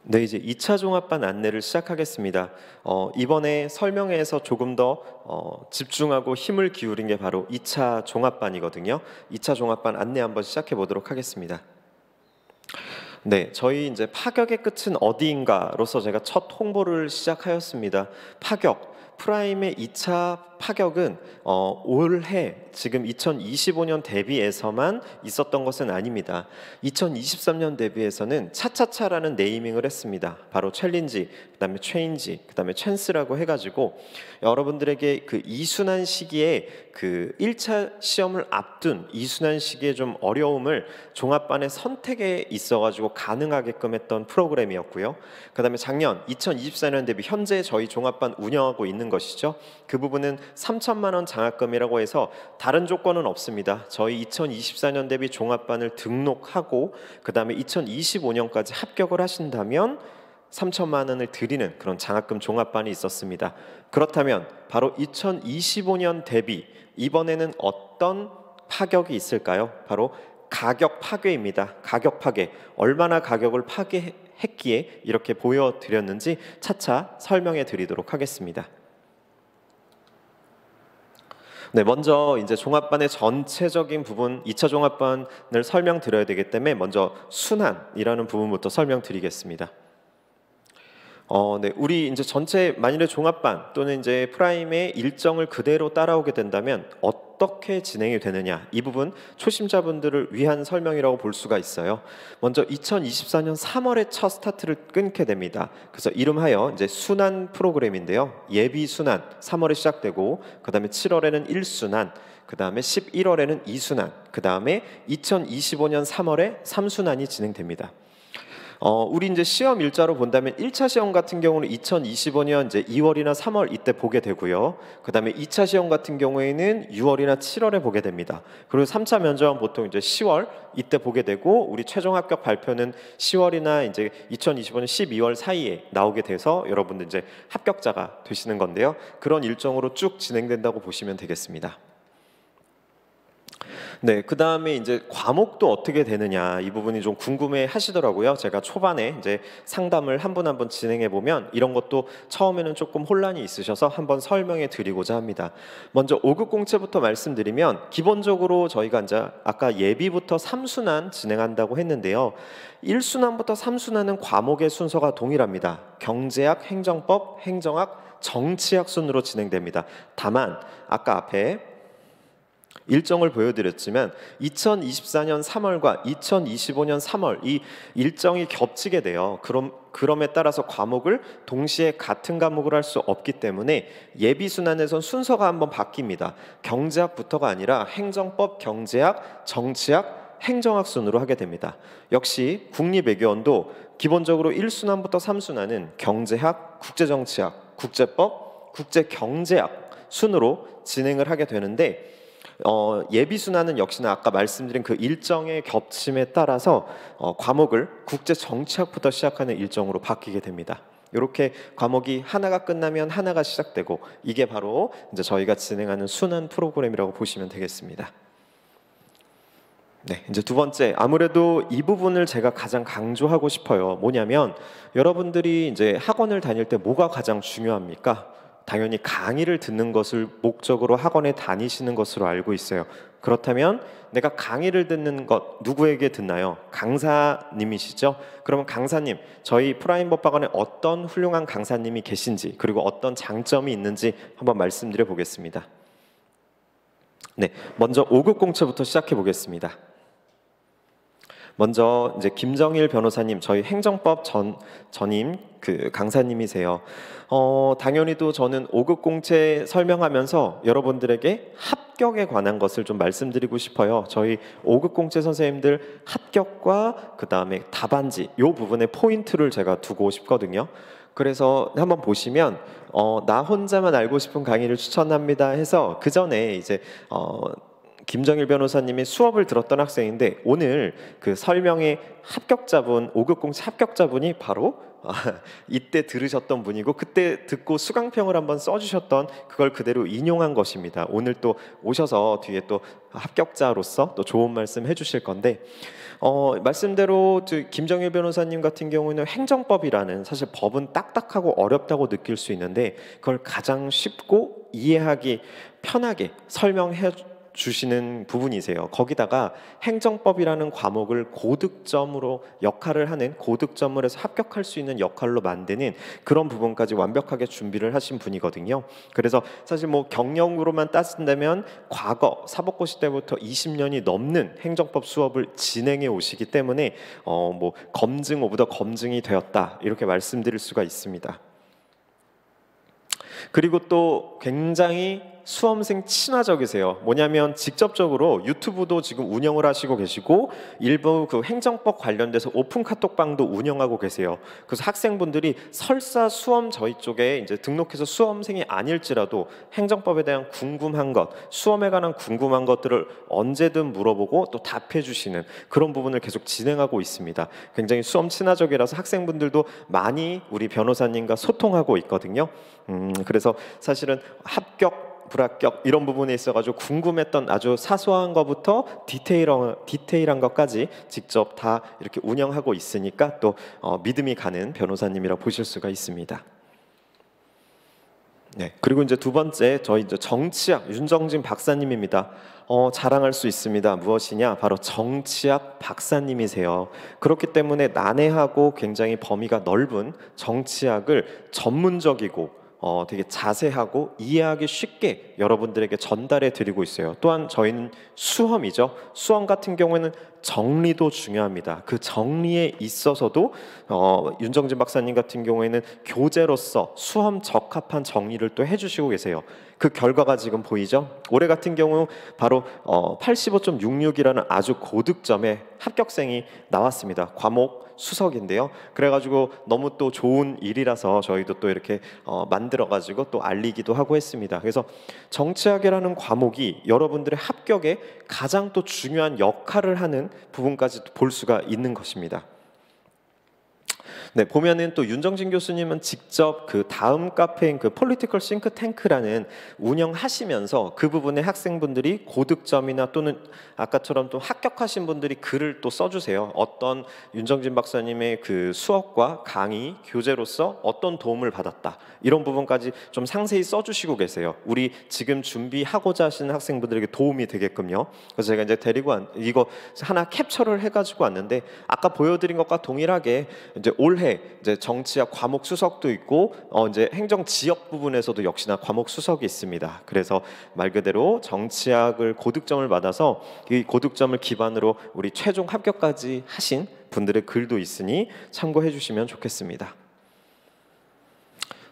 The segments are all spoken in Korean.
네, 이제 2차 종합반 안내를 시작하겠습니다. 이번에 설명회에서 조금 더 집중하고 힘을 기울인 게 바로 2차 종합반이거든요. 2차 종합반 안내 한번 시작해 보도록 하겠습니다. 네, 저희 이제 파격의 끝은 어디인가로서 제가 첫 홍보를 시작하였습니다. 파격, 프라임의 2차 파격은 올해 지금 2025년 대비해서만 있었던 것은 아닙니다. 2023년 대비해서는 차차차라는 네이밍을 했습니다. 바로 챌린지, 그다음에 체인지, 그다음에 찬스라고 해가지고 여러분들에게 그 이순환 시기에 그 1차 시험을 앞둔 이순환 시기의 좀 어려움을 종합반의 선택에 있어가지고 가능하게끔 했던 프로그램이었고요. 그다음에 작년 2024년 대비 현재 저희 종합반 운영하고 있는 것이죠. 그 부분은 3천만 원 장학금이라고 해서 다른 조건은 없습니다. 저희 2024년 대비 종합반을 등록하고 그 다음에 2025년까지 합격을 하신다면 3천만 원을 드리는 그런 장학금 종합반이 있었습니다. 그렇다면 바로 2025년 대비 이번에는 어떤 파격이 있을까요? 바로 가격 파괴입니다. 가격 파괴. 얼마나 가격을 파괴했기에 이렇게 보여드렸는지 차차 설명해 드리도록 하겠습니다. 네, 먼저 이제 종합반의 전체적인 부분 2차 종합반을 설명드려야 되기 때문에 먼저 순환이라는 부분부터 설명드리겠습니다. 네, 우리 이제 전체 만일에 종합반 또는 이제 프라임의 일정을 그대로 따라오게 된다면 어떻게 진행이 되느냐, 이 부분 초심자분들을 위한 설명이라고 볼 수가 있어요. 먼저 2024년 3월에 첫 스타트를 끊게 됩니다. 그래서 이름하여 이제 순환 프로그램인데요. 예비 순환 3월에 시작되고 그 다음에 7월에는 1순환, 그 다음에 11월에는 2순환, 그 다음에 2025년 3월에 3순환이 진행됩니다. 우리 이제 시험 일자로 본다면 1차 시험 같은 경우는 2025년 이제 2월이나 3월 이때 보게 되고요. 그다음에 2차 시험 같은 경우에는 6월이나 7월에 보게 됩니다. 그리고 3차 면접은 보통 이제 10월 이때 보게 되고 우리 최종 합격 발표는 10월이나 이제 2025년 12월 사이에 나오게 돼서 여러분들 이제 합격자가 되시는 건데요. 그런 일정으로 쭉 진행된다고 보시면 되겠습니다. 네, 그 다음에 이제 과목도 어떻게 되느냐, 이 부분이 좀 궁금해 하시더라고요. 제가 초반에 이제 상담을 한 분 한 분 진행해 보면 이런 것도 처음에는 조금 혼란이 있으셔서 한번 설명해 드리고자 합니다. 먼저 5급 공채부터 말씀드리면 기본적으로 저희가 이제 아까 예비부터 3순환 진행한다고 했는데요. 1순환부터 3순환은 과목의 순서가 동일합니다. 경제학, 행정법, 행정학, 정치학 순으로 진행됩니다. 다만 아까 앞에 일정을 보여드렸지만 2024년 3월과 2025년 3월 이 일정이 겹치게 돼요. 그럼에 따라서 과목을 동시에 같은 과목을 할 수 없기 때문에 예비 순환에선 순서가 한번 바뀝니다. 경제학부터가 아니라 행정법, 경제학, 정치학, 행정학 순으로 하게 됩니다. 역시 국립외교원도 기본적으로 1순환부터 3순환은 경제학, 국제정치학, 국제법, 국제경제학 순으로 진행을 하게 되는데 예비 순환은 역시나 아까 말씀드린 그 일정의 겹침에 따라서 과목을 국제 정치학부터 시작하는 일정으로 바뀌게 됩니다. 이렇게 과목이 하나가 끝나면 하나가 시작되고 이게 바로 이제 저희가 진행하는 순환 프로그램이라고 보시면 되겠습니다. 네, 이제 두 번째, 아무래도 이 부분을 제가 가장 강조하고 싶어요. 뭐냐면 여러분들이 이제 학원을 다닐 때 뭐가 가장 중요합니까? 당연히 강의를 듣는 것을 목적으로 학원에 다니시는 것으로 알고 있어요. 그렇다면 내가 강의를 듣는 것 누구에게 듣나요? 강사님이시죠? 그러면 강사님, 저희 프라임 법학원에 어떤 훌륭한 강사님이 계신지 그리고 어떤 장점이 있는지 한번 말씀드려 보겠습니다. 네, 먼저 5급 공채부터 시작해 보겠습니다. 먼저 이제 김정일 변호사님, 저희 행정법 전임 그 강사님이세요. 당연히도 저는 5급 공채 설명하면서 여러분들에게 합격에 관한 것을 좀 말씀드리고 싶어요. 저희 5급 공채 선생님들 합격과 그 다음에 답안지 이 부분에 포인트를 제가 두고 싶거든요. 그래서 한번 보시면 나 혼자만 알고 싶은 강의를 추천합니다 해서 그 전에 이제 김정일 변호사님이 수업을 들었던 학생인데 오늘 그 설명의 합격자분, 5급 공시 합격자분이 바로 이때 들으셨던 분이고 그때 듣고 수강평을 한번 써주셨던 그걸 그대로 인용한 것입니다. 오늘 또 오셔서 뒤에 또 합격자로서 또 좋은 말씀 해주실 건데 말씀대로 김정일 변호사님 같은 경우는 행정법이라는 사실 법은 딱딱하고 어렵다고 느낄 수 있는데 그걸 가장 쉽고 이해하기 편하게 설명해 주시는 부분이세요. 거기다가 행정법이라는 과목을 고득점으로 역할을 하는 고득점을 해서 합격할 수 있는 역할로 만드는 그런 부분까지 완벽하게 준비를 하신 분이거든요. 그래서 사실 뭐 경력으로만 따진다면 과거 사법고시 때부터 20년이 넘는 행정법 수업을 진행해 오시기 때문에 뭐 검증 오브 더 검증이 되었다 이렇게 말씀드릴 수가 있습니다. 그리고 또 굉장히 수험생 친화적이세요. 뭐냐면 직접적으로 유튜브도 지금 운영을 하시고 계시고 일부 그 행정법 관련돼서 오픈 카톡방도 운영하고 계세요. 그래서 학생분들이 설사 수험 저희 쪽에 이제 등록해서 수험생이 아닐지라도 행정법에 대한 궁금한 것, 수험에 관한 궁금한 것들을 언제든 물어보고 또 답해 주시는 그런 부분을 계속 진행하고 있습니다. 굉장히 수험 친화적이라서 학생분들도 많이 우리 변호사님과 소통하고 있거든요. 그래서 사실은 합격 불합격 이런 부분에 있어가지고 궁금했던 아주 사소한 것부터 디테일한 것까지 직접 다 이렇게 운영하고 있으니까 또 믿음이 가는 변호사님이라 보실 수가 있습니다. 네, 그리고 이제 두 번째 저희 이제 정치학 윤정진 박사님입니다. 자랑할 수 있습니다. 무엇이냐? 바로 정치학 박사님이세요. 그렇기 때문에 난해하고 굉장히 범위가 넓은 정치학을 전문적이고 되게 자세하고 이해하기 쉽게 여러분들에게 전달해 드리고 있어요. 또한 저희는 수험이죠. 수험 같은 경우에는 정리도 중요합니다. 그 정리에 있어서도 윤정진 박사님 같은 경우에는 교재로서 수험 적합한 정리를 또 해주시고 계세요. 그 결과가 지금 보이죠? 올해 같은 경우 바로 85.66이라는 아주 고득점의 합격생이 나왔습니다. 과목 수석인데요. 그래가지고 너무 또 좋은 일이라서 저희도 또 이렇게 만들어가지고 또 알리기도 하고 했습니다. 그래서 정치학이라는 과목이 여러분들의 합격에 가장 또 중요한 역할을 하는 부분까지 볼 수가 있는 것입니다. 네, 보면은 또 윤정진 교수님은 직접 그 다음 카페인 그 폴리티컬 싱크탱크라는 운영하시면서 그 부분에 학생분들이 고득점이나 또는 아까처럼 또 합격하신 분들이 글을 또 써주세요. 어떤 윤정진 박사님의 그 수업과 강의, 교재로서 어떤 도움을 받았다. 이런 부분까지 좀 상세히 써주시고 계세요. 우리 지금 준비하고자 하시는 학생분들에게 도움이 되게끔요. 그래서 제가 이제 데리고 이거 하나 캡처를 해가지고 왔는데 아까 보여드린 것과 동일하게 이제 올해 이제 정치학 과목 수석도 있고 이제 행정 지역 부분에서도 역시나 과목 수석이 있습니다. 그래서 말 그대로 정치학을 고득점을 받아서 이 고득점을 기반으로 우리 최종 합격까지 하신 분들의 글도 있으니 참고해 주시면 좋겠습니다.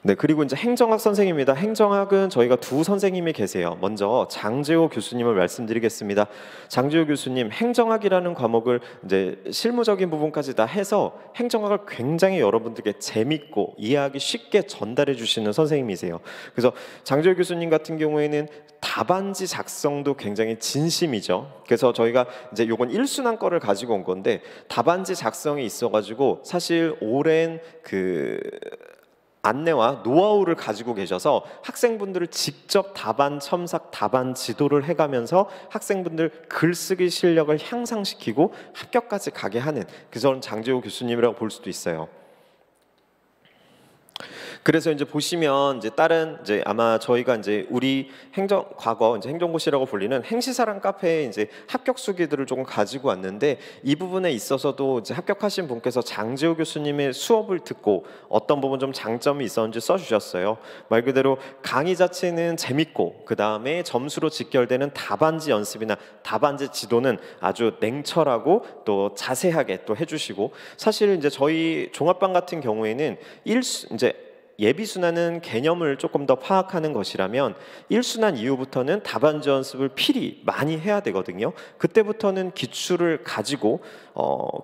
네, 그리고 이제 행정학 선생님입니다. 행정학은 저희가 두 선생님이 계세요. 먼저 장재호 교수님을 말씀드리겠습니다. 장재호 교수님, 행정학이라는 과목을 이제 실무적인 부분까지 다 해서 행정학을 굉장히 여러분들께 재밌고 이해하기 쉽게 전달해 주시는 선생님이세요. 그래서 장재호 교수님 같은 경우에는 답안지 작성도 굉장히 진심이죠. 그래서 저희가 이제 요건 1순환 거를 가지고 온 건데 답안지 작성이 있어가지고 사실 오랜 그 안내와 노하우를 가지고 계셔서 학생분들을 직접 답안 첨삭, 답안 지도를 해가면서 학생분들 글쓰기 실력을 향상시키고 합격까지 가게 하는 그런 장재호 교수님이라고 볼 수도 있어요. 그래서 이제 보시면 이제 다른 이제 아마 저희가 이제 우리 과거 이제 행정고시라고 불리는 행시사랑 카페에 이제 합격 수기들을 조금 가지고 왔는데 이 부분에 있어서도 이제 합격하신 분께서 장재호 교수님의 수업을 듣고 어떤 부분 좀 장점이 있었는지 써주셨어요. 말 그대로 강의 자체는 재밌고 그 다음에 점수로 직결되는 답안지 연습이나 답안지 지도는 아주 냉철하고 또 자세하게 또 해주시고 사실 이제 저희 종합반 같은 경우에는 이제 예비순환은 개념을 조금 더 파악하는 것이라면 1순환 이후부터는 답안지 연습을 필히 많이 해야 되거든요. 그때부터는 기출을 가지고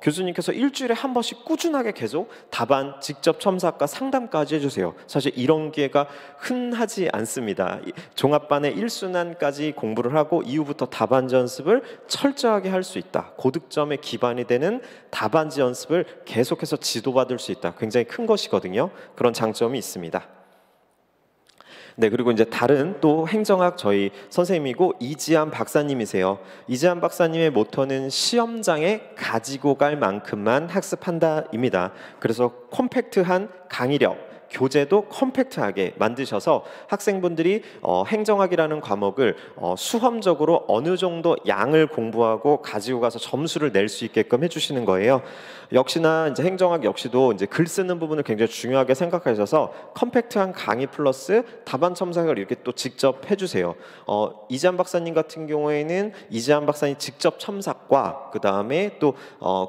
교수님께서 일주일에 한 번씩 꾸준하게 계속 답안 직접 첨삭과 상담까지 해주세요. 사실 이런 기회가 흔하지 않습니다. 종합반의 1순환까지 공부를 하고 이후부터 답안지 연습을 철저하게 할 수 있다. 고득점에 기반이 되는 답안지 연습을 계속해서 지도받을 수 있다. 굉장히 큰 것이거든요. 그런 장점이 있습니다. 네, 그리고 이제 다른 또 행정학 저희 선생님이고 이지한 박사님이세요. 이지한 박사님의 모토는 시험장에 가지고 갈 만큼만 학습한다입니다. 그래서 컴팩트한 강의력, 교재도 컴팩트하게 만드셔서 학생분들이 행정학이라는 과목을 수험적으로 어느 정도 양을 공부하고 가지고 가서 점수를 낼 수 있게끔 해주시는 거예요. 역시나 이제 행정학 역시도 이제 글 쓰는 부분을 굉장히 중요하게 생각하셔서 컴팩트한 강의 플러스 답안 첨삭을 이렇게 또 직접 해주세요. 이지한 박사님 같은 경우에는 이지한 박사님 직접 첨삭과 그 다음에 또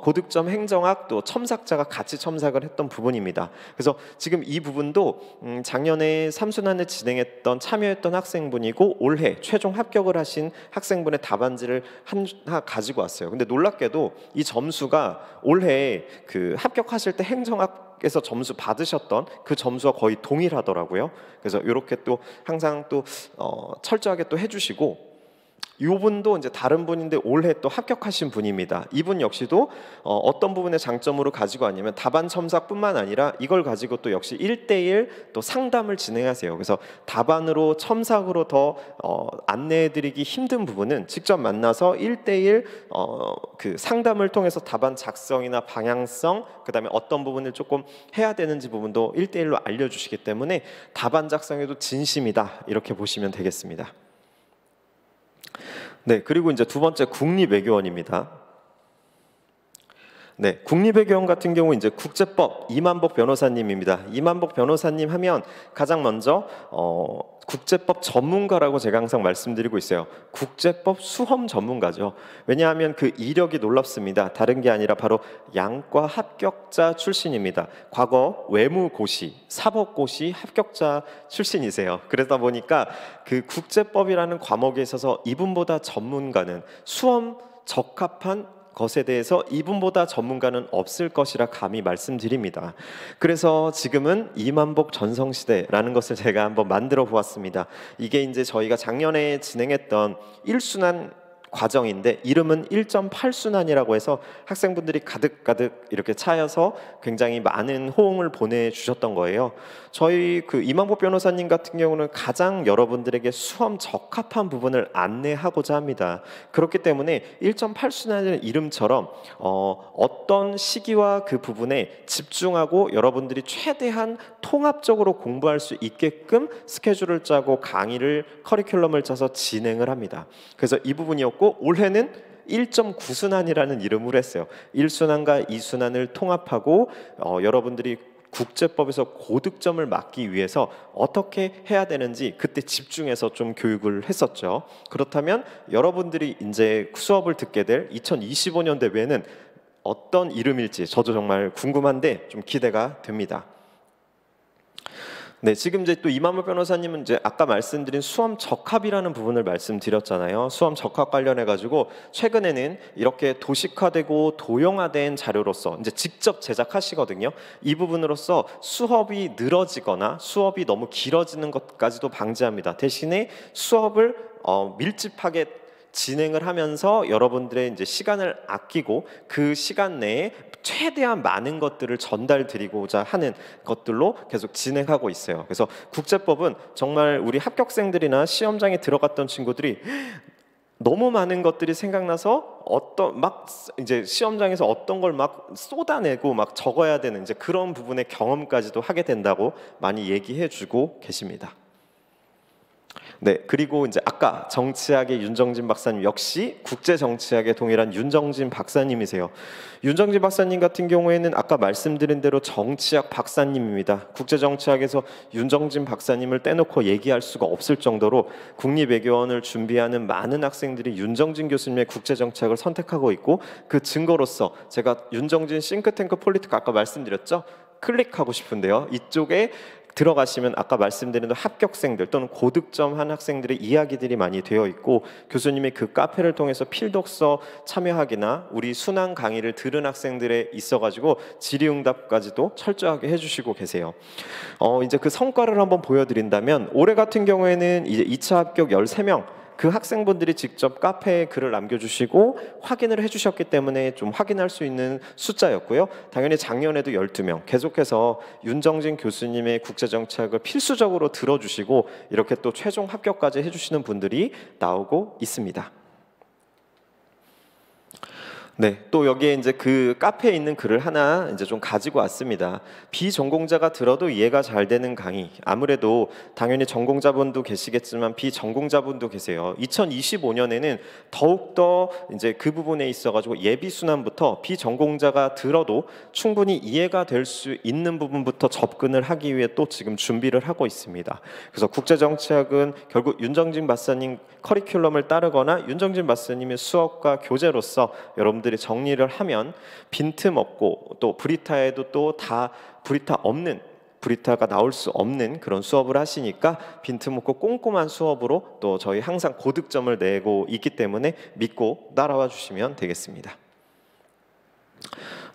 고득점 행정학 또 첨삭자가 같이 첨삭을 했던 부분입니다. 그래서 지금 이 부분도 작년에 3순환을 진행했던 참여했던 학생분이고 올해 최종 합격을 하신 학생분의 답안지를 하나 가지고 왔어요. 근데 놀랍게도 이 점수가 올해 그 합격하실 때 행정학에서 점수 받으셨던 그 점수와 거의 동일하더라고요. 그래서 이렇게 또 항상 또 철저하게 또 해주시고, 이분도 이제 다른 분인데 올해 또 합격하신 분입니다. 이분 역시도 어떤 부분의 장점으로 가지고 왔냐면 답안 첨삭뿐만 아니라 이걸 가지고 또 역시 1대1 또 상담을 진행하세요. 그래서 답안으로 첨삭으로 더 안내해드리기 힘든 부분은 직접 만나서 1대1 그 상담을 통해서 답안 작성이나 방향성, 그 다음에 어떤 부분을 조금 해야 되는지 부분도 1대1로 알려주시기 때문에 답안 작성에도 진심이다, 이렇게 보시면 되겠습니다. 네, 그리고 이제 두 번째 국립외교원입니다. 네, 국립외교원 같은 경우 이제 국제법 이만복 변호사님입니다. 이만복 변호사님 하면 가장 먼저 국제법 전문가라고 제가 항상 말씀드리고 있어요. 국제법 수험 전문가죠. 왜냐하면 그 이력이 놀랍습니다. 다른 게 아니라 바로 양과 합격자 출신입니다. 과거 외무고시, 사법고시 합격자 출신이세요. 그러다 보니까 그 국제법이라는 과목에 있어서 이분보다 전문가는 수험 적합한 것에 대해서 이분보다 전문가는 없을 것이라 감히 말씀드립니다. 그래서 지금은 이만복 전성시대라는 것을 제가 한번 만들어 보았습니다. 이게 이제 저희가 작년에 진행했던 1순환 과정인데 이름은 1.8순환이라고 해서 학생분들이 가득가득 이렇게 차여서 굉장히 많은 호응을 보내주셨던 거예요. 저희 그 이만복 변호사님 같은 경우는 가장 여러분들에게 수험 적합한 부분을 안내하고자 합니다. 그렇기 때문에 1.8순환이라는 이름처럼 어떤 시기와 그 부분에 집중하고 여러분들이 최대한 통합적으로 공부할 수 있게끔 스케줄을 짜고 강의를 커리큘럼을 짜서 진행을 합니다. 그래서 이 부분이었고, 올해는 1.9순환이라는 이름으로 했어요. 1순환과 2순환을 통합하고 여러분들이 국제법에서 고득점을 맞기 위해서 어떻게 해야 되는지 그때 집중해서 좀 교육을 했었죠. 그렇다면 여러분들이 이제 수업을 듣게 될 2025년 대회는 어떤 이름일지 저도 정말 궁금한데 좀 기대가 됩니다. 네, 지금 이제 또 이만복 변호사님은 이제 아까 말씀드린 수험 적합이라는 부분을 말씀드렸잖아요. 수험 적합 관련해 가지고 최근에는 이렇게 도식화되고 도형화된 자료로서 이제 직접 제작하시거든요. 이 부분으로서 수업이 늘어지거나 수업이 너무 길어지는 것까지도 방지합니다. 대신에 수업을 밀집하게 진행을 하면서 여러분들의 이제 시간을 아끼고 그 시간 내에 최대한 많은 것들을 전달드리고자 하는 것들로 계속 진행하고 있어요. 그래서 국제법은 정말 우리 합격생들이나 시험장에 들어갔던 친구들이 너무 많은 것들이 생각나서 막 이제 시험장에서 어떤 걸 막 쏟아내고 막 적어야 되는 이제 그런 부분의 경험까지도 하게 된다고 많이 얘기해주고 계십니다. 네, 그리고 이제 아까 정치학의 윤정진 박사님 역시 국제 정치학의 동일한 윤정진 박사님이세요. 윤정진 박사님 같은 경우에는 아까 말씀드린 대로 정치학 박사님입니다. 국제 정치학에서 윤정진 박사님을 떼놓고 얘기할 수가 없을 정도로 국립외교원을 준비하는 많은 학생들이 윤정진 교수님의 국제 정치학을 선택하고 있고, 그 증거로서 제가 윤정진 싱크탱크 폴리티크 아까 말씀드렸죠. 클릭하고 싶은데요. 이쪽에 들어가시면 아까 말씀드린 합격생들 또는 고득점한 학생들의 이야기들이 많이 되어 있고, 교수님이 그 카페를 통해서 필독서 참여하기나 우리 순환 강의를 들은 학생들에 있어가지고 질의응답까지도 철저하게 해주시고 계세요. 이제 그 성과를 한번 보여드린다면, 올해 같은 경우에는 이제 2차 합격 13명, 그 학생분들이 직접 카페에 글을 남겨주시고 확인을 해주셨기 때문에 좀 확인할 수 있는 숫자였고요. 당연히 작년에도 12명, 계속해서 윤정진 교수님의 국제정치학을 필수적으로 들어주시고 이렇게 또 최종 합격까지 해주시는 분들이 나오고 있습니다. 네, 또 여기에 이제 그 카페에 있는 글을 하나 이제 좀 가지고 왔습니다. 비전공자가 들어도 이해가 잘 되는 강의. 아무래도 당연히 전공자분도 계시겠지만 비전공자분도 계세요. 2025년에는 더욱더 이제 그 부분에 있어가지고 예비 순환부터 비전공자가 들어도 충분히 이해가 될 수 있는 부분부터 접근을 하기 위해 또 지금 준비를 하고 있습니다. 그래서 국제정치학은 결국 윤정진 박사님 커리큘럼을 따르거나 윤정진 박사님의 수업과 교재로서 여러분들이 정리를 하면 빈틈 없고, 또 브리타에도 또 다 브리타가 나올 수 없는 그런 수업을 하시니까 빈틈 없고 꼼꼼한 수업으로 또 저희 항상 고득점을 내고 있기 때문에 믿고 따라와 주시면 되겠습니다.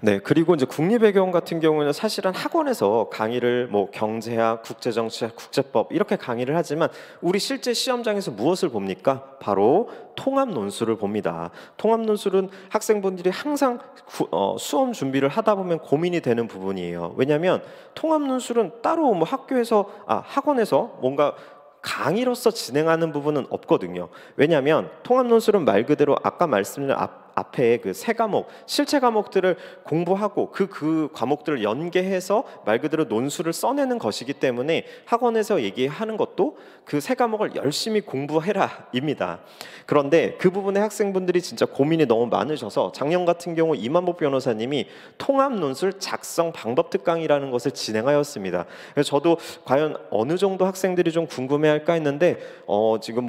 네, 그리고 이제 국립외교원 같은 경우는 사실은 학원에서 강의를 경제학, 국제정치학, 국제법 이렇게 강의를 하지만 우리 실제 시험장에서 무엇을 봅니까? 바로 통합 논술을 봅니다. 통합 논술은 학생분들이 항상 수험 준비를 하다 보면 고민이 되는 부분이에요. 왜냐하면 통합 논술은 따로 학원에서 뭔가 강의로서 진행하는 부분은 없거든요. 왜냐하면 통합 논술은 말 그대로 아까 말씀드린 앞에 그 세 과목, 실체 과목들을 공부하고 그 과목들을 연계해서 말 그대로 논술을 써내는 것이기 때문에 학원에서 얘기하는 것도 그 세 과목을 열심히 공부해라입니다. 그런데 그 부분에 학생분들이 진짜 고민이 너무 많으셔서 작년 같은 경우 이만복 변호사님이 통합 논술 작성 방법 특강이라는 것을 진행하였습니다. 그래서 저도 과연 어느 정도 학생들이 좀 궁금해할까 했는데 지금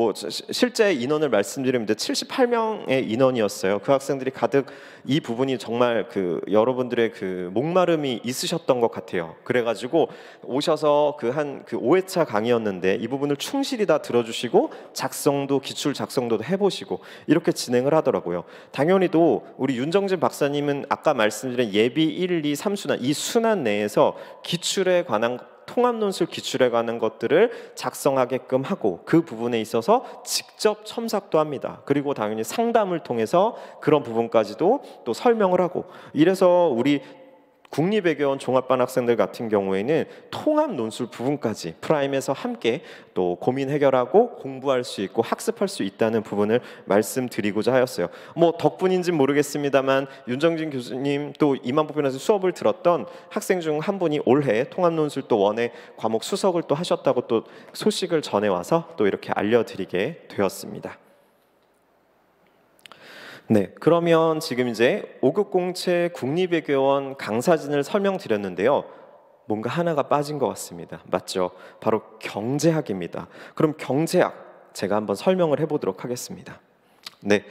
실제 인원을 말씀드리면 78명의 인원이었어요. 그 학생들이 가득, 이 부분이 정말 여러분들의 목마름이 있으셨던 것 같아요. 그래가지고 오셔서 5회차 강의였는데 이 부분을 충실히 다 들어주시고 작성도, 기출 작성도 해보시고 이렇게 진행을 하더라고요. 당연히도 우리 윤정진 박사님은 아까 말씀드린 예비 1, 2, 3순환 이 순환 내에서 기출에 관한 통합논술 기출에 관한 것들을 작성하게끔 하고 그 부분에 있어서 직접 첨삭도 합니다. 그리고 당연히 상담을 통해서 그런 부분까지도 또 설명을 하고, 이래서 우리 국립외교원 종합반 학생들 같은 경우에는 통합 논술 부분까지 프라임에서 함께 또 고민 해결하고 공부할 수 있고 학습할 수 있다는 부분을 말씀드리고자 하였어요. 덕분인지는 모르겠습니다만 윤정진 교수님 또 이만복 변호사 수업을 들었던 학생 중 한 분이 올해 통합 논술 또 원의 과목 수석을 또 하셨다고 또 소식을 전해 와서 또 이렇게 알려드리게 되었습니다. 네, 그러면 지금 이제 5급 공채 국립외교원 강사진을 설명드렸는데요. 뭔가 하나가 빠진 것 같습니다. 맞죠? 바로 경제학입니다. 그럼 경제학 제가 한번 설명을 해보도록 하겠습니다. 네,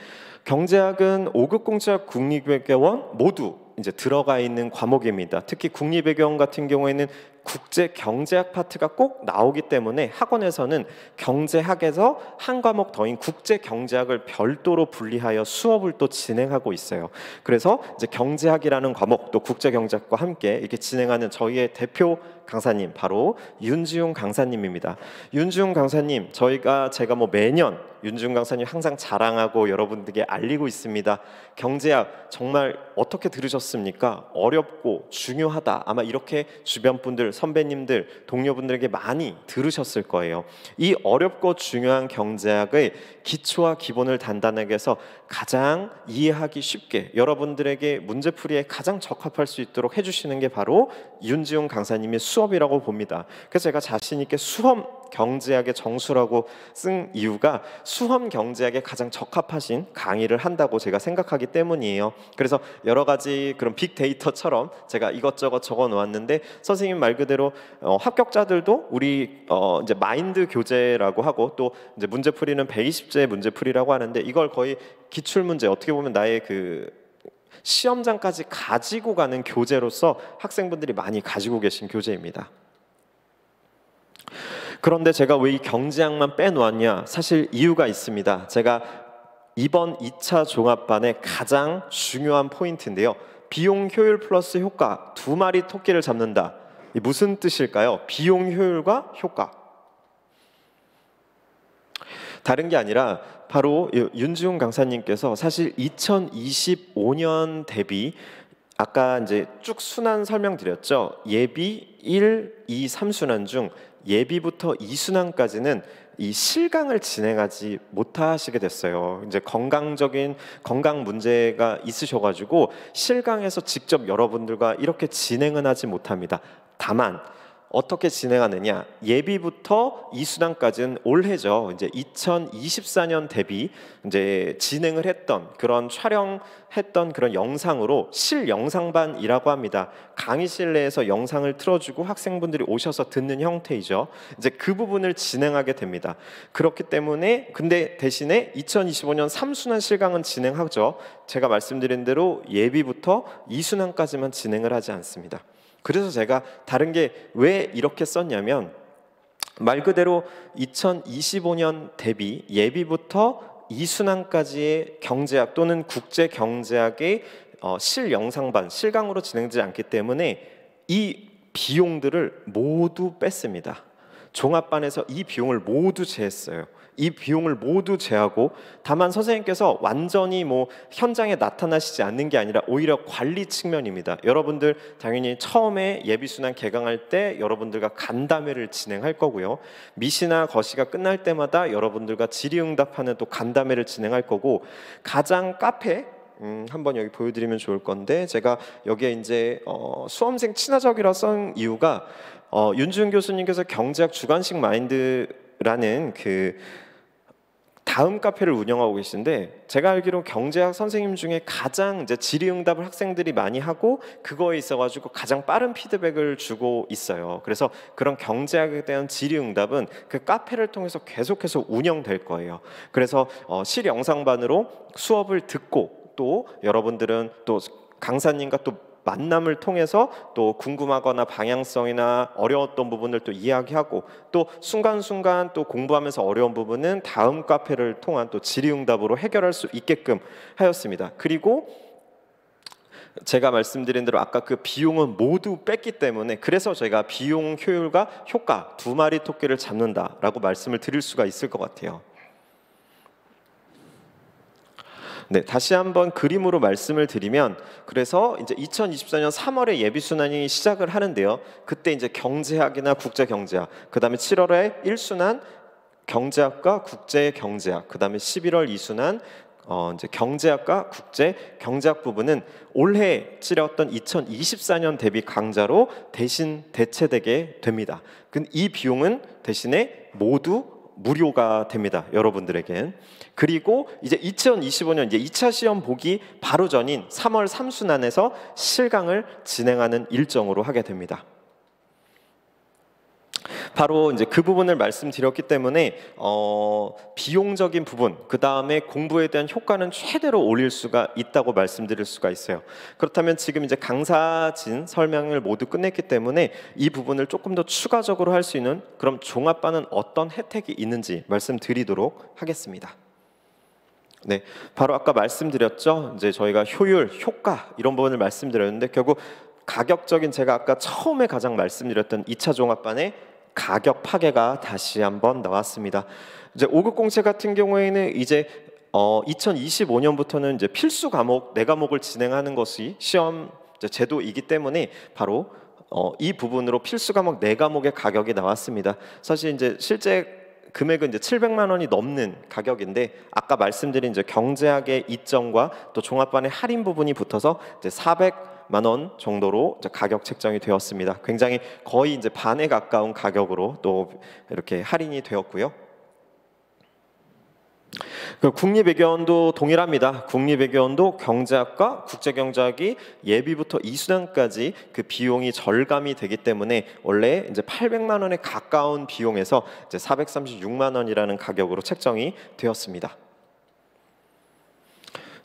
경제학은 5급 공채 국립외교원 모두 이제 들어가 있는 과목입니다. 특히 국립외교원 같은 경우에는 국제 경제학 파트가 꼭 나오기 때문에 학원에서는 경제학에서 한 과목 더인 국제 경제학을 별도로 분리하여 수업을 또 진행하고 있어요. 그래서 이제 경제학이라는 과목 또 국제 경제학과 함께 이렇게 진행하는 저희의 대표 강사님 바로 윤지웅 강사님입니다. 윤지웅 강사님, 제가 매년 윤지웅 강사님 항상 자랑하고 여러분들에게 알리고 있습니다. 경제학 정말 어떻게 들으셨습니까? 어렵고 중요하다. 아마 이렇게 주변 분들, 선배님들, 동료분들에게 많이 들으셨을 거예요. 이 어렵고 중요한 경제학의 기초와 기본을 단단하게 해서 가장 이해하기 쉽게 여러분들에게 문제풀이에 가장 적합할 수 있도록 해주시는 게 바로 윤지웅 강사님의 수업이라고 봅니다. 그래서 제가 자신 있게 수험 경제학의 정수라고 쓴 이유가 수험 경제학에 가장 적합하신 강의를 한다고 제가 생각하기 때문이에요. 그래서 여러 가지 그런 빅데이터처럼 제가 이것저것 적어 놓았는데, 선생님 말 그대로 합격자들도 우리 이제 마인드 교재라고 하고 또 이제 문제풀이는 120제 문제풀이라고 하는데, 이걸 거의 기출 문제, 어떻게 보면 나의 시험장까지 가지고 가는 교재로서 학생분들이 많이 가지고 계신 교재입니다. 그런데 제가 왜 이 경제학만 빼놓았냐? 사실 이유가 있습니다. 제가 이번 2차 종합반의 가장 중요한 포인트인데요. 비용 효율 플러스 효과, 두 마리 토끼를 잡는다. 무슨 뜻일까요? 비용 효율과 효과. 다른 게 아니라 바로 윤지훈 강사님께서 사실 2025년 대비 아까 이제 쭉 순환 설명드렸죠. 예비 1, 2, 3순환 중 예비부터 2순환까지는 이 실강을 진행하지 못하시게 됐어요. 이제 건강 문제가 있으셔가지고 실강에서 직접 여러분들과 이렇게 진행은 하지 못합니다. 다만 어떻게 진행하느냐? 예비부터 2순환까지는 올해죠. 이제 2024년 대비 이제 진행을 했던 그런 촬영했던 그런 영상으로 실영상반이라고 합니다. 강의실 내에서 영상을 틀어주고 학생분들이 오셔서 듣는 형태이죠. 이제 그 부분을 진행하게 됩니다. 그렇기 때문에 근데 대신에 2025년 3순환 실강은 진행하죠. 제가 말씀드린 대로 예비부터 2순환까지만 진행을 하지 않습니다. 그래서 제가 다른 게 왜 이렇게 썼냐면 말 그대로 2025년 대비 예비부터 2순환까지의 경제학 또는 국제경제학의 실영상반, 실강으로 진행되지 않기 때문에 이 비용들을 모두 뺐습니다. 종합반에서 이 비용을 모두 제했어요. 이 비용을 모두 제하고 다만 선생님께서 완전히 현장에 나타나시지 않는 게 아니라 오히려 관리 측면입니다. 여러분들 당연히 처음에 예비순환 개강할 때 여러분들과 간담회를 진행할 거고요. 미시나 거시가 끝날 때마다 여러분들과 질의응답하는 또 간담회를 진행할 거고 가장 카페 한번 여기 보여드리면 좋을 건데 제가 여기에 이제 수험생 친화적이라 쓴 이유가 윤지훈 교수님께서 경제학 주관식 마인드라는 그 다음 카페를 운영하고 계신데 제가 알기로 경제학 선생님 중에 가장 이제 질의응답을 학생들이 많이 하고 그거에 있어가지고 가장 빠른 피드백을 주고 있어요. 그래서 그런 경제학에 대한 질의응답은 그 카페를 통해서 계속해서 운영될 거예요. 그래서 실영상반으로 수업을 듣고 또 여러분들은 또 강사님과 또 만남을 통해서 또 궁금하거나 방향성이나 어려웠던 부분을 또 이야기하고 또 순간순간 또 공부하면서 어려운 부분은 다음 카페를 통한 또 질의응답으로 해결할 수 있게끔 하였습니다. 그리고 제가 말씀드린 대로 아까 그 비용은 모두 뺐기 때문에 그래서 제가 비용 효율과 효과 두 마리 토끼를 잡는다라고 말씀을 드릴 수가 있을 것 같아요. 네, 다시 한번 그림으로 말씀을 드리면 그래서 이제 2024년 3월에 예비순환이 시작을 하는데요. 그때 이제 경제학이나 국제경제학, 그다음에 7월에 1순환 경제학과 국제경제학, 그다음에 11월 2순환 이제 경제학과 국제경제학 부분은 올해 치렀던 2024년 대비 강좌로 대신 대체되게 됩니다. 이 비용은 대신에 모두 무료가 됩니다. 여러분들에겐. 그리고 이제 2025년 이제 2차 시험 보기 바로 전인 3월 3순환에서 실강을 진행하는 일정으로 하게 됩니다. 바로 이제 그 부분을 말씀드렸기 때문에 비용적인 부분, 그 다음에 공부에 대한 효과는 최대로 올릴 수가 있다고 말씀드릴 수가 있어요. 그렇다면 지금 이제 강사진 설명을 모두 끝냈기 때문에 이 부분을 조금 더 추가적으로 할 수 있는 그럼 종합반은 어떤 혜택이 있는지 말씀드리도록 하겠습니다. 네, 바로 아까 말씀드렸죠. 이제 저희가 효율, 효과 이런 부분을 말씀드렸는데 결국 가격적인 제가 아까 처음에 가장 말씀드렸던 2차 종합반의 가격 파괴가 다시 한번 나왔습니다. 이제 5급 공채 같은 경우에는 이제 2025년부터는 이제 필수 과목 4과목을 진행하는 것이 시험 제도이기 때문에 바로 이 부분으로 필수 과목 4과목의 가격이 나왔습니다. 사실 이제 실제 금액은 이제 700만 원이 넘는 가격인데 아까 말씀드린 이제 경제학의 이점과 또 종합반의 할인 부분이 붙어서 이제 400만 원 정도로 이제 가격 책정이 되었습니다. 굉장히 거의 이제 반에 가까운 가격으로 또 이렇게 할인이 되었고요. 국립외교원도 동일합니다. 국립외교원도 경제학과 국제경제학이 예비부터 2순환까지 그 비용이 절감이 되기 때문에 원래 이제 800만 원에 가까운 비용에서 이제 436만 원이라는 가격으로 책정이 되었습니다.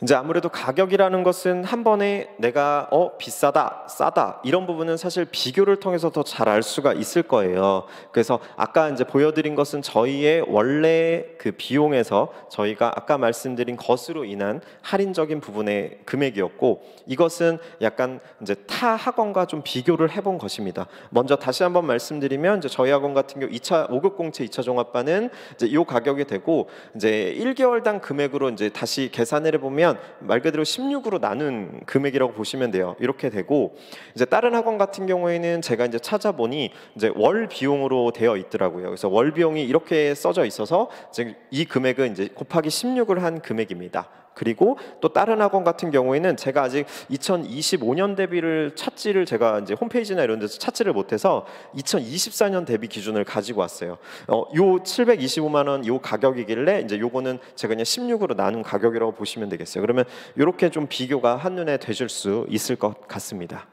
이제 아무래도 가격이라는 것은 한 번에 내가 비싸다, 싸다 이런 부분은 사실 비교를 통해서 더 잘 알 수가 있을 거예요. 그래서 아까 이제 보여드린 것은 저희의 원래 그 비용에서 저희가 아까 말씀드린 것으로 인한 할인적인 부분의 금액이었고, 이것은 약간 이제 타 학원과 좀 비교를 해본 것입니다. 먼저 다시 한번 말씀드리면 이제 저희 학원 같은 경우 2차 5급 공채 2차 종합반은 이제 이 가격이 되고, 이제 1개월당 금액으로 이제 다시 계산을 해보면 말 그대로 16으로 나눈 금액이라고 보시면 돼요. 이렇게 되고, 이제 다른 학원 같은 경우에는 제가 이제 찾아보니 이제 월 비용으로 되어 있더라고요. 그래서 월 비용이 이렇게 써져 있어서 이제 이 금액은 이제 곱하기 16을 한 금액입니다. 그리고 또 다른 학원 같은 경우에는 제가 아직 2025년 대비를 찾지를 제가 이제 홈페이지나 이런 데서 찾지를 못해서 2024년 대비 기준을 가지고 왔어요. 요 725만 원 요 가격이길래 이제 요거는 제가 그냥 16으로 나눈 가격이라고 보시면 되겠어요. 그러면 이렇게 좀 비교가 한눈에 되실 수 있을 것 같습니다.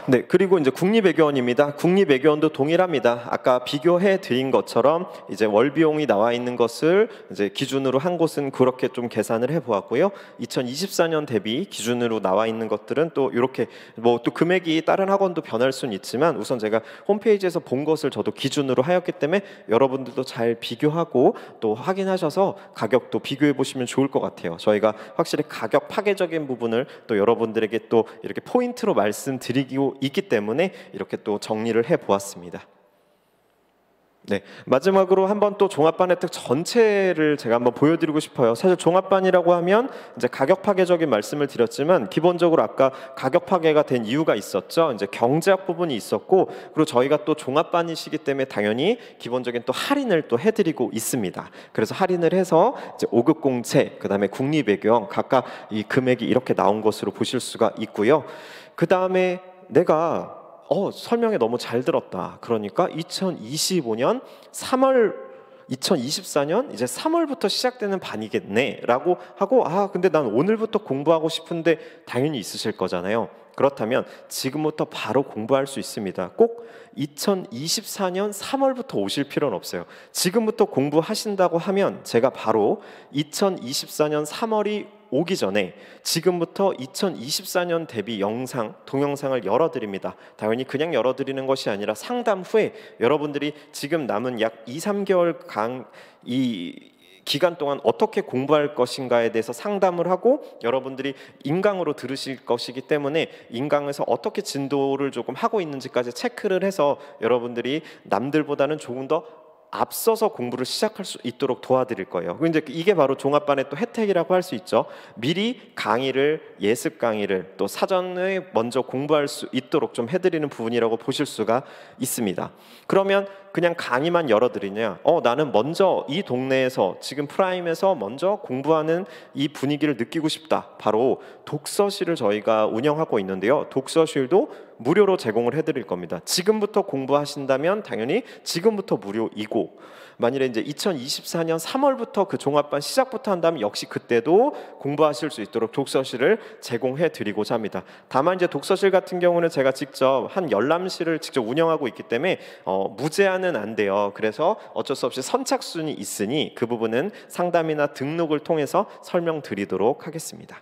네, 그리고 이제 국립외교원입니다. 국립외교원도 동일합니다. 아까 비교해 드린 것처럼 이제 월 비용이 나와 있는 것을 이제 기준으로 한 곳은 그렇게 좀 계산을 해 보았고요. 2024년 대비 기준으로 나와 있는 것들은 또 이렇게 뭐 또 금액이 다른 학원도 변할 수는 있지만 우선 제가 홈페이지에서 본 것을 저도 기준으로 하였기 때문에 여러분들도 잘 비교하고 또 확인하셔서 가격도 비교해 보시면 좋을 것 같아요. 저희가 확실히 가격 파괴적인 부분을 또 여러분들에게 또 이렇게 포인트로 말씀드리고 있기 때문에 이렇게 또 정리를 해 보았습니다. 네, 마지막으로 한번 또 종합반 혜택 전체를 제가 한번 보여드리고 싶어요. 사실 종합반이라고 하면 이제 가격 파괴적인 말씀을 드렸지만 기본적으로 아까 가격 파괴가 된 이유가 있었죠. 이제 경제학 부분이 있었고, 그리고 저희가 또 종합반이시기 때문에 당연히 기본적인 또 할인을 또 해드리고 있습니다. 그래서 할인을 해서 이제 5급 공채, 그다음에 국립외교원 각각 이 금액이 이렇게 나온 것으로 보실 수가 있고요. 그 다음에 내가 설명이 너무 잘 들었다. 그러니까 2025년 3월 2024년 이제 3월부터 시작되는 반이겠네라고 하고, 근데 난 오늘부터 공부하고 싶은데 당연히 있으실 거잖아요. 그렇다면 지금부터 바로 공부할 수 있습니다. 꼭 2024년 3월부터 오실 필요는 없어요. 지금부터 공부하신다고 하면 제가 바로 2024년 3월이 오기 전에 지금부터 2024년 대비 영상, 동영상을 열어드립니다. 당연히 그냥 열어드리는 것이 아니라 상담 후에 여러분들이 지금 남은 약 2, 3개월 이 기간 동안 어떻게 공부할 것인가에 대해서 상담을 하고 여러분들이 인강으로 들으실 것이기 때문에 인강에서 어떻게 진도를 조금 하고 있는지까지 체크를 해서 여러분들이 남들보다는 조금 더 앞서서 공부를 시작할 수 있도록 도와드릴 거예요. 이제 이게 바로 종합반의 또 혜택이라고 할 수 있죠. 미리 강의를, 예습 강의를 또 사전에 먼저 공부할 수 있도록 좀 해드리는 부분이라고 보실 수가 있습니다. 그러면 그냥 강의만 열어드리냐? 나는 먼저 이 동네에서 지금 프라임에서 먼저 공부하는 이 분위기를 느끼고 싶다. 바로 독서실을 저희가 운영하고 있는데요. 독서실도 무료로 제공을 해드릴 겁니다. 지금부터 공부하신다면 당연히 지금부터 무료이고, 만일에 이제 2024년 3월부터 그 종합반 시작부터 한다면 역시 그때도 공부하실 수 있도록 독서실을 제공해 드리고자 합니다. 다만 이제 독서실 같은 경우는 제가 직접 한 열람실을 직접 운영하고 있기 때문에 무제한은 안 돼요. 그래서 어쩔 수 없이 선착순이 있으니 그 부분은 상담이나 등록을 통해서 설명드리도록 하겠습니다.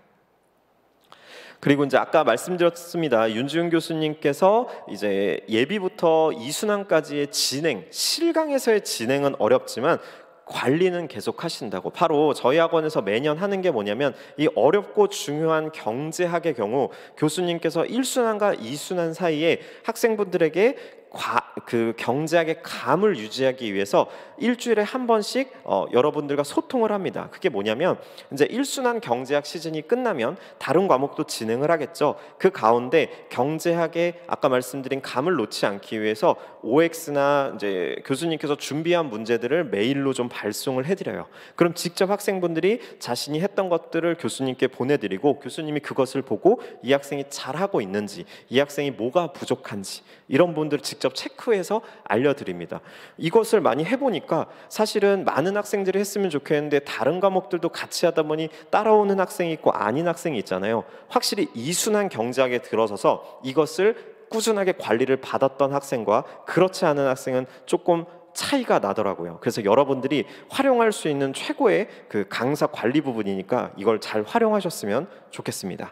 그리고 이제 아까 말씀드렸습니다. 윤지훈 교수님께서 이제 예비부터 2순환까지의 진행, 실강에서의 진행은 어렵지만 관리는 계속 하신다고. 바로 저희 학원에서 매년 하는 게 뭐냐면 이 어렵고 중요한 경제학의 경우 교수님께서 1순환과 2순환 사이에 학생분들에게 그 경제학의 감을 유지하기 위해서 일주일에 한 번씩 여러분들과 소통을 합니다. 그게 뭐냐면 이제 1순환 경제학 시즌이 끝나면 다른 과목도 진행을 하겠죠. 그 가운데 경제학의 아까 말씀드린 감을 놓지 않기 위해서 OX나 이제 교수님께서 준비한 문제들을 메일로 좀 발송을 해드려요. 그럼 직접 학생분들이 자신이 했던 것들을 교수님께 보내드리고 교수님이 그것을 보고 이 학생이 잘하고 있는지, 이 학생이 뭐가 부족한지 이런 분들을 직접 체크해서 알려드립니다. 이것을 많이 해보니까 사실은 많은 학생들이 했으면 좋겠는데 다른 과목들도 같이 하다 보니 따라오는 학생이 있고 아닌 학생이 있잖아요. 확실히 이순환 경제학에 들어서서 이것을 꾸준하게 관리를 받았던 학생과 그렇지 않은 학생은 조금 차이가 나더라고요. 그래서 여러분들이 활용할 수 있는 최고의 그 강사 관리 부분이니까 이걸 잘 활용하셨으면 좋겠습니다.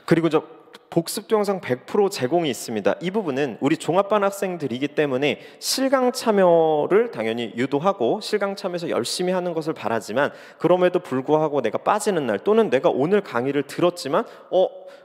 그리고 저 복습 동영상 100% 제공이 있습니다. 이 부분은 우리 종합반 학생들이기 때문에 실강 참여를 당연히 유도하고 실강 참여해서 열심히 하는 것을 바라지만, 그럼에도 불구하고 내가 빠지는 날, 또는 내가 오늘 강의를 들었지만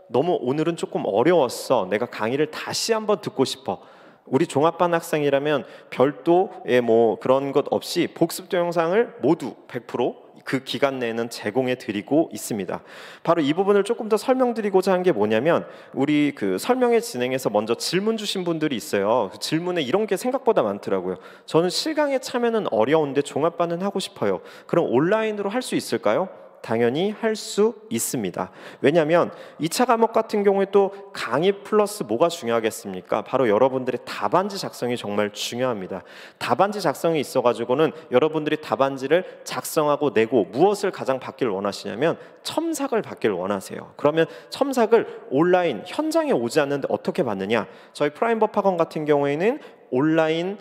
너무 오늘은 조금 어려웠어, 내가 강의를 다시 한번 듣고 싶어, 우리 종합반 학생이라면 별도의 뭐 그런 것 없이 복습 동영상을 모두 100% 그 기간 내에는 제공해 드리고 있습니다. 바로 이 부분을 조금 더 설명드리고자 한 게 뭐냐면, 우리 그 설명회 진행에서 먼저 질문 주신 분들이 있어요. 그 질문에 이런 게 생각보다 많더라고요. 저는 실강에 참여는 어려운데 종합반은 하고 싶어요. 그럼 온라인으로 할 수 있을까요? 당연히 할 수 있습니다. 왜냐하면 2차 과목 같은 경우에 또 강의 플러스 뭐가 중요하겠습니까? 바로 여러분들의 답안지 작성이 정말 중요합니다. 답안지 작성이 있어가지고는 여러분들이 답안지를 작성하고 내고 무엇을 가장 받길 원하시냐면 첨삭을 받길 원하세요. 그러면 첨삭을 온라인 현장에 오지 않는데 어떻게 받느냐? 저희 프라임법학원 같은 경우에는 온라인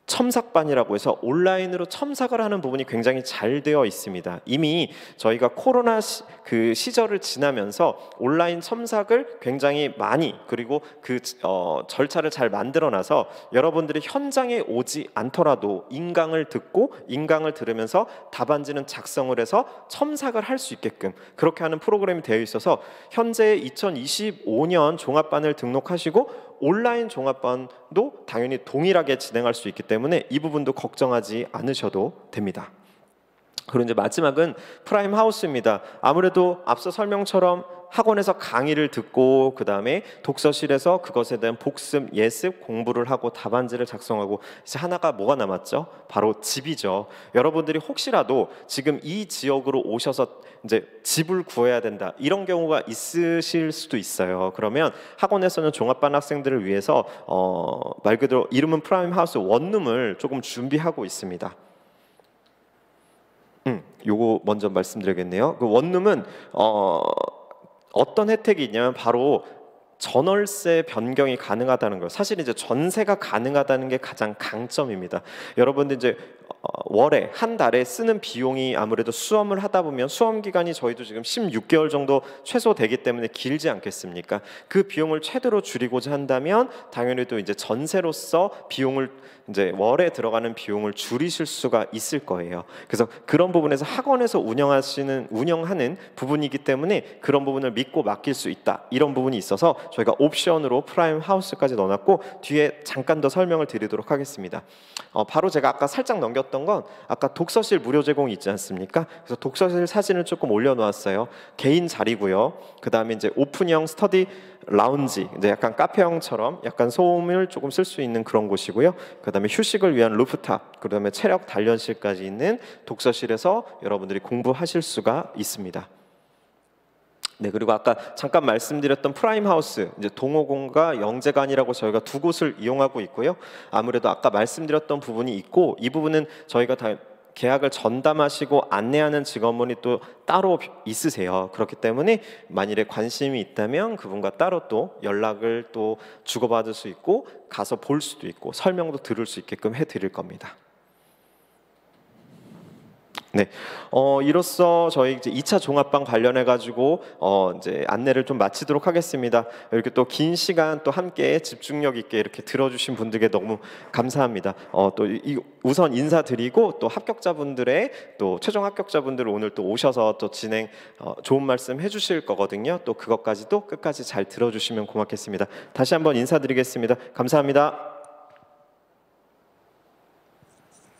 첨삭반이라고 해서 온라인으로 첨삭을 하는 부분이 굉장히 잘 되어 있습니다. 이미 저희가 코로나 그 시절을 지나면서 온라인 첨삭을 굉장히 많이, 그리고 그 절차를 잘 만들어놔서 여러분들이 현장에 오지 않더라도 인강을 듣고 인강을 들으면서 답안지는 작성을 해서 첨삭을 할 수 있게끔 그렇게 하는 프로그램이 되어 있어서 현재 2025년 종합반을 등록하시고 온라인 종합반도 당연히 동일하게 진행할 수 있기 때문에 이 부분도 걱정하지 않으셔도 됩니다. 그리고 이제 마지막은 프라임 하우스입니다. 아무래도 앞서 설명처럼 학원에서 강의를 듣고 그 다음에 독서실에서 그것에 대한 복습, 예습, 공부를 하고 답안지를 작성하고, 이제 하나가 뭐가 남았죠? 바로 집이죠. 여러분들이 혹시라도 지금 이 지역으로 오셔서 이제 집을 구해야 된다, 이런 경우가 있으실 수도 있어요. 그러면 학원에서는 종합반 학생들을 위해서 말 그대로 이름은 프라임 하우스 원룸을 조금 준비하고 있습니다. 요거 먼저 말씀드리겠네요. 그 원룸은 어떤 혜택이 있냐면 바로 전월세 변경이 가능하다는 거예요. 사실 이제 전세가 가능하다는 게 가장 강점입니다. 여러분들 이제 월에 한 달에 쓰는 비용이 아무래도 수험을 하다 보면 수험 기간이 저희도 지금 16개월 정도 최소 되기 때문에 길지 않겠습니까? 그 비용을 최대로 줄이고자 한다면 당연히 또 이제 전세로서 비용을 이제 월에 들어가는 비용을 줄이실 수가 있을 거예요. 그래서 그런 부분에서 학원에서 운영하는 부분이기 때문에 그런 부분을 믿고 맡길 수 있다, 이런 부분이 있어서 저희가 옵션으로 프라임 하우스까지 넣어놨고 뒤에 잠깐 더 설명을 드리도록 하겠습니다. 바로 제가 아까 살짝 넘겼던 건 아까 독서실 무료 제공이 있지 않습니까? 그래서 독서실 사진을 조금 올려놓았어요. 개인 자리고요. 그 다음에 이제 오픈형 스터디 라운지, 이제 약간 카페형처럼 약간 소음을 조금 쓸 수 있는 그런 곳이고요. 그 다음에 휴식을 위한 루프탑, 그 다음에 체력 단련실까지 있는 독서실에서 여러분들이 공부하실 수가 있습니다. 네, 그리고 아까 잠깐 말씀드렸던 프라임 하우스, 이제 동호공과 영재관이라고 저희가 두 곳을 이용하고 있고요. 아무래도 아까 말씀드렸던 부분이 있고, 이 부분은 저희가 다 계약을 전담하시고 안내하는 직원분이 또 따로 있으세요. 그렇기 때문에 만일에 관심이 있다면 그분과 따로 또 연락을 또 주고받을 수 있고 가서 볼 수도 있고 설명도 들을 수 있게끔 해드릴 겁니다. 네, 이로써 저희 이제 2차 종합반 관련해 가지고 이제 안내를 좀 마치도록 하겠습니다. 이렇게 또 긴 시간 또 함께 집중력 있게 이렇게 들어주신 분들께 너무 감사합니다. 또 우선 인사드리고 또 합격자분들의 또 최종 합격자분들 오늘 또 오셔서 또 진행 좋은 말씀 해주실 거거든요. 또 그것까지도 끝까지 잘 들어주시면 고맙겠습니다. 다시 한번 인사드리겠습니다. 감사합니다.